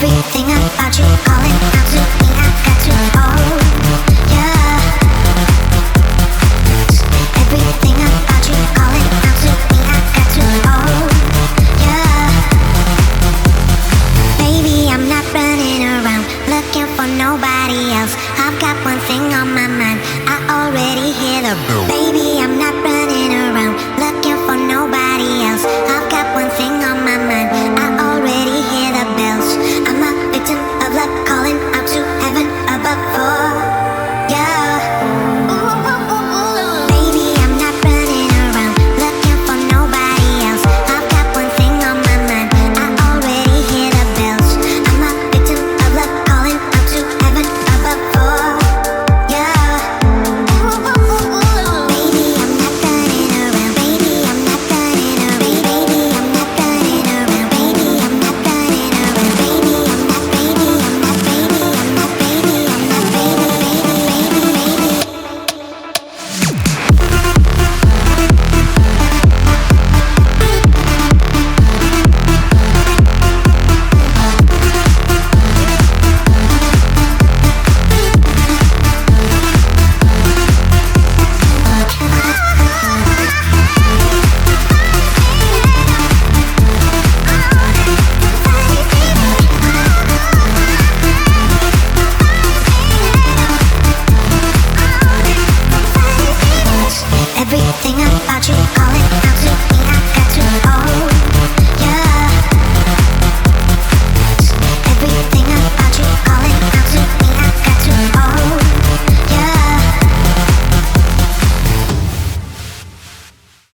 Everything about you calling out to me, I got to hold ya. Everything about you calling out to me, I got to hold ya. Baby, I'm not running around looking for nobody else. I've got one thing on my mind, I already hear the